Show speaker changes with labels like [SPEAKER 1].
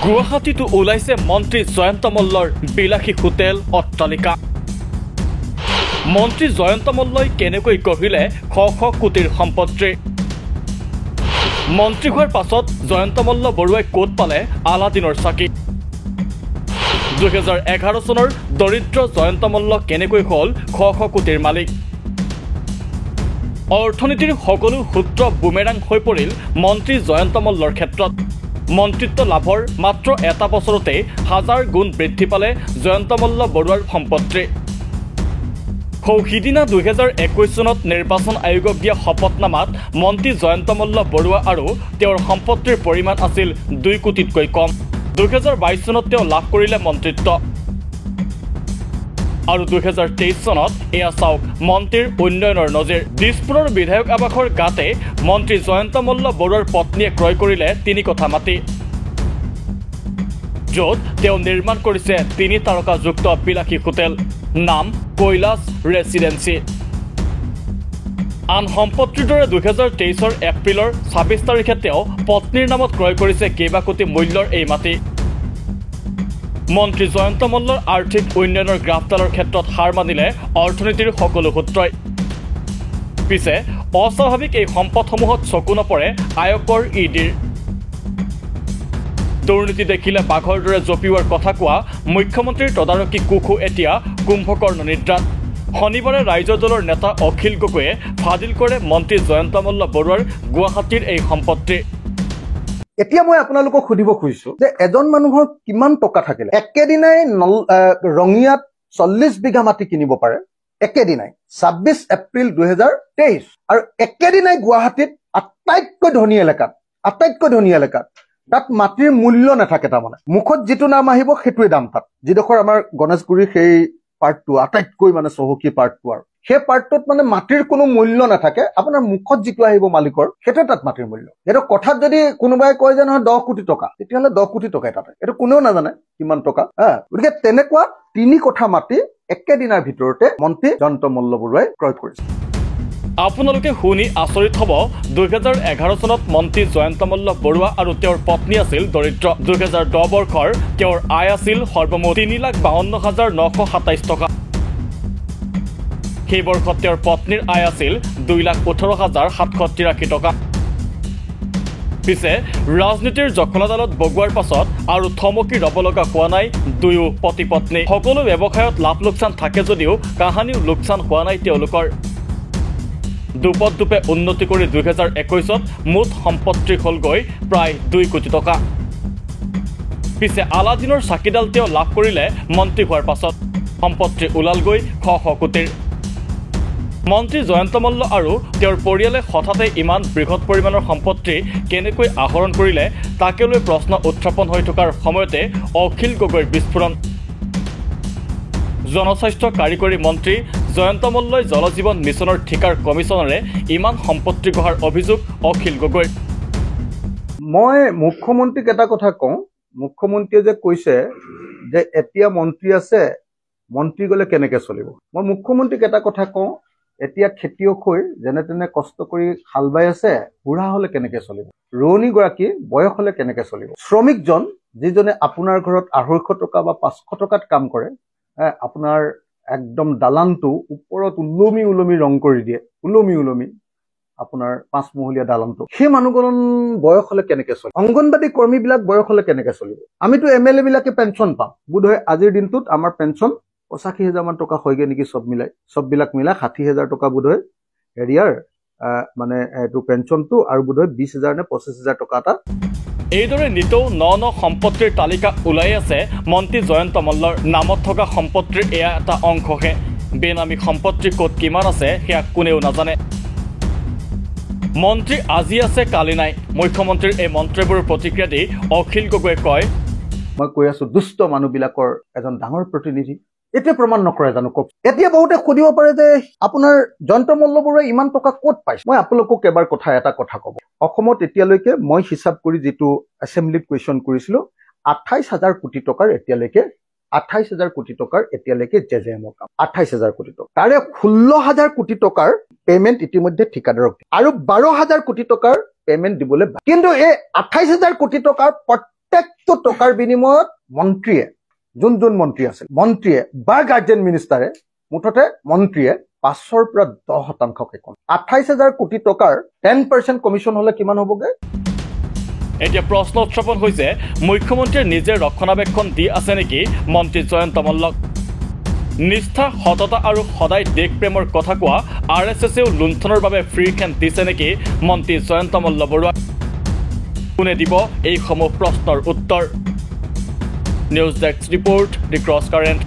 [SPEAKER 1] গুৱাহাটীতো ওলাইছে মন্ত্ৰী জয়ন্ত মল্লৰ বিলাসী হোটেল অট্টালিকা। মন্ত্ৰী জয়ন্ত মল্লই কেনেকৈ গঢ়িলে শ শ কোটিৰ সম্পত্তি। মন্ত্ৰী হোৱাৰ পাছত জয়ন্ত মল্ল বৰুৱাই ক'ত পালে আলাদিনৰ চাকি। 2011 চনৰ দৰিদ্ৰ জয়ন্ত মল্ল কেনেকৈ হ'ল শ শ কোটিৰ মালিক। অৰ্থনীতিৰ সকলো সূত্ৰ বুমেৰাং হৈ পৰিল মন্ত্ৰী জয়ন্ত মল্লৰ ক্ষেত্ৰত। মন্ত্ৰিত্ব লাভৰ মাত্ৰ এটা বছৰতে হাজাৰ গুণ বৃদ্ধি পালে জয়ন্ত মল্ল বৰুৱাৰ সম্পত্তি। সিদিনা 2021 চনত নিৰ্বাচন আয়োগক দিয়া শপতনামাত মন্ত্ৰী জয়ন্ত মল্ল বৰুৱা আৰু তেওঁৰ সম্পত্তিৰ পৰিমাণ আছিল 2 কোটিতকৈ কম। 2022 চনত তেওঁ লাভ কৰিলে মন্ত্ৰিত্ব আৰু 2023 চনত এয়া চাওক মন্ত্ৰীৰ উন্নয়নৰ নজিৰ। দিছপুৰৰ বিধায়ক আৱাসৰ গাতে মন্ত্ৰী জয়ন্ত মল্ল বৰুৱাৰ পত্নীয়ে ক্ৰয় কৰিলে 3 কঠা মাটি, য'ত তেওঁ নিৰ্মাণ কৰিছে 3 তাৰকাযুক্ত বিলাসী হোটেল, নাম কৈলাশ ৰেচিডেন্সি। আন সম্পত্তিৰ দৰে 2023 এপ্ৰিলৰ 26 তাৰিখে তেওঁ পত্নীৰ নামত ক্ৰয় কৰিছে কেইবা কোটি মূল্যৰ এই মাটি। মন্ত্ৰী জয়ন্ত মল্লৰ আৰ্থিক উন্নয়নৰ গ্ৰাফডালৰ ক্ষেত্ৰত হাৰ মানিলে অৰ্থনীতিৰ সকলো সূত্ৰই। পিছে অস্বাভাৱিক এই সম্পদসমূহত চকু নপৰে আয়কৰ ইডিৰ। দুৰ্নীতি দেখিলে বাঘৰ দৰে জঁপিওৱাৰ কথা কোৱা মুখ্যমন্ত্ৰীৰ তদাৰকী কুশু এতিয়া কুম্ভকৰ্ণ নিদ্ৰাত। শনিবাৰে ৰাইজৰ দলৰ নেতা অখিল গগৈয়ে ফাদিল কৰে মন্ত্ৰী জয়ন্ত মল্ল বৰুৱাৰ গুৱাহাটীৰ এই সম্পত্তি।
[SPEAKER 2] এতিয়া মই আপোনালোকক সুধিব খুজিছো যে এজন মানুহৰ কিমান টকা থাকিলে একেদিনাই ৰঙিয়াত 40 বিঘা মাটি কিনিব পাৰে, একেদিনাই 26 এপ্ৰিল 2023, আৰু একেদিনাই গুৱাহাটীত আটাইতকৈ ধনী এলেকাত তাত মাটিৰ মূল্য নাথাকে। তাৰমানে মুখত যিটো নাম আহিব সেইটোৱে দাম। তাত যিডোখৰ আমাৰ গণেশগুৰিৰ সেই পাৰ্টটো আটাইতকৈ মানে চহকী পাৰ্টটো, আৰু সেই পাৰ্টটোত মানে মাটিৰ কোনো মূল্য নাথাকে। আপোনাৰ মুখত যিটো আহিব মালিকৰ সেইটোৱে তাত মাটিৰ মূল্য। এইটো কথাত যদি কোনোবাই কয় যে নহয় 10 কোটি টকা, তেতিয়াহ'লে 10 কোটি টকাই তাতে, এইটো কোনেও নাজানে কিমান টকা। গতিকে তেনেকুৱা 3 কঠা মাটি একেদিনাৰ ভিতৰতে মন্ত্ৰী জয়ন্ত মল্ল বৰুৱাই ক্ৰয় কৰিছে।
[SPEAKER 1] আপোনালোকে শুনি আচৰিত হ'ব, 2011 চনত মন্ত্ৰী জয়ন্ত মল্ল বৰুৱা আৰু তেওঁৰ পত্নী আছিল দৰিদ্ৰ। 2010 বৰ্ষৰ তেওঁৰ আয় আছিল সৰ্বমুঠ 3,52,927 টকা। সেই বৰ্ষত তেওঁৰ পত্নীৰ আয় আছিল 2,18,783 টকা। পিছে ৰাজনীতিৰ জখলাডালত বগোৱাৰ পাছত আৰু থমকি ৰ'ব লগা হোৱা নাই দুয়ো পতি পত্নী। সকলো ব্যৱসায়ত লাভ লোকচান থাকে যদিও কাহানিও লোকচান হোৱা নাই তেওঁলোকৰ। দুপে উন্নতি কৰি 2021ত মুঠ সম্পত্তি হ'লগৈ প্ৰায় 2 কোটি টকা। পিছে আলাদিনৰ চাকিডাল তেওঁ লাভ কৰিলে মন্ত্ৰী হোৱাৰ পাছত। সম্পত্তি ওলালগৈ শ শ কোটিৰ। মন্ত্ৰী জয়ন্ত মল্ল আৰু তেওঁৰ পৰিয়ালে হঠাতে ইমান বৃহৎ পৰিমাণৰ সম্পত্তি কেনেকৈ আহৰণ কৰিলে তাকে লৈ প্ৰশ্ন উত্থাপন হৈ থকাৰ সময়তে অখিল গগৈৰ বিস্ফোৰণ। জনস্বাস্থ্য কাৰিকৰী মন্ত্ৰী জয়ন্ত মল্লই জল জীৱন মিছনৰ ঠিকাৰ কমিছনেৰে ইমান সম্পত্তি গঢ়াৰ অভিযোগ অখিল গগৈৰ।
[SPEAKER 2] মই মুখ্যমন্ত্ৰীক এটা কথা কওঁ, মুখ্যমন্ত্ৰীয়ে যে কৈছে যে এতিয়া মন্ত্ৰী আছে, মন্ত্ৰী গ'লে কেনেকে চলিব। মই মুখ্যমন্ত্ৰীক এটা কথা কওঁ, এতিয়া খেতিয়ক হৈ যেনে তেনে কষ্ট কৰি হাল বাই আছে, বুঢ়া হলে কেনেকে চলিব। ৰোৱনীগৰাকী বয়স হলে কেনেকে চলিব। শ্ৰমিকজন যিজনে আপোনাৰ ঘৰত 250 টকা বা 500 টকাত কাম কৰে, আপোনাৰ একদম দালানটো ওপৰত ওলমি ৰং কৰি দিয়ে, ওলমি আপোনাৰ 5 মহলীয়া দালানটো, সেই মানুহজন বয়স হলে কেনেকে চলিব। অংগনবাদী কৰ্মীবিলাক বয়স হলে কেনেকে চলিব। আমিতো MLA বিলাকে পেঞ্চন পাম, বোধহয় আজিৰ দিনটোত আমাৰ পেঞ্চন 85,000 মান টকা হয়গে নেকি, চববিলাক মিলাই 60,000 টকা বোধহয় হেৰিয়াৰ মানে এইটো পেঞ্চনটো, আৰু বোধহয় 20,000 নে 25,000 টকা এটা।
[SPEAKER 1] এইদৰে নিতৌ ন সম্পত্তিৰ তালিকা ওলাই আছে মন্ত্ৰী জয়ন্ত মল্লৰ। নামত থকা সম্পত্তিৰ এয়া এটা অংশহে। বেনামী সম্পত্তি ক'ত কিমান আছে সেয়া কোনেও নাজানে। মন্ত্ৰী আজি আছে কালি নাই। মুখ্যমন্ত্ৰীৰ এই মন্ত্ৰীবোৰৰ প্ৰতিক্ৰিয়া দি অখিল গগৈয়ে কয়,
[SPEAKER 2] মই কৈ আছো দুষ্ট মানুহবিলাকৰ এজন ডাঙৰ প্ৰতিনিধি। এতিয়া প্ৰমাণ নকৰে জানো কওক। এতিয়া বহুতে সুধিব পাৰে যে আপোনাৰ জয়ন্ত মল্ল বৰুৱাই ইমান টকা ক'ত পাইছে। মই আপোনালোকক এবাৰ এটা কথা ক'ব, অসমত এতিয়ালৈকে মই হিচাপ কৰি যিটো এছেম্বলিত কুৱেশ্যন কৰিছিলো, 28,000 কোটি টকাৰ এতিয়ালৈকে 28,000 কোটি টকাৰ এতিয়ালৈকে জেজেএমৰ কাম, 28,000 কোটি টকা। তাৰে 16,000 কোটি টকাৰ পেমেণ্ট ইতিমধ্যে ঠিকাদাৰক আৰু 12,000 কোটি টকাৰ পেমেণ্ট দিবলৈ। কিন্তু এই 28,000 কোটি টকাৰ প্ৰত্যেক বহুতো টকাৰ বিনিময়ত মন্ত্ৰীয়ে যোন মন্ত্ৰী আছিল মন্ত্ৰীয়ে বা গাৰ্জেন মিনিষ্টাৰে মুঠতে মন্ত্ৰীয়ে 5ৰ পৰা 10% কম 28,000 কোটি টকাৰ 10% কমিশ্যন হলে কিমান হ'বগে
[SPEAKER 1] এতিয়া প্ৰশ্ন উত্থাপন হৈছে মুখ্যমন্ত্ৰীয়ে নিজে ৰক্ষণাবেক্ষণ দি আছে নেকি মন্ত্ৰী জয়ন্ত মল্লক নিষ্ঠা সততা আৰু সদায় দেশ প্ৰেমৰ কথা কোৱা RSSেও লুণ্ঠনৰ বাবে ফ্ৰী হেণ্ড দিছে নেকি মন্ত্ৰী জয়ন্ত মল্ল বৰুৱা কোনে দিব এই সমূহ প্ৰশ্নৰ উত্তৰ নিউজ ডেস্ক ৰিপৰ্ট দি ক্ৰছ কাৰেণ্ট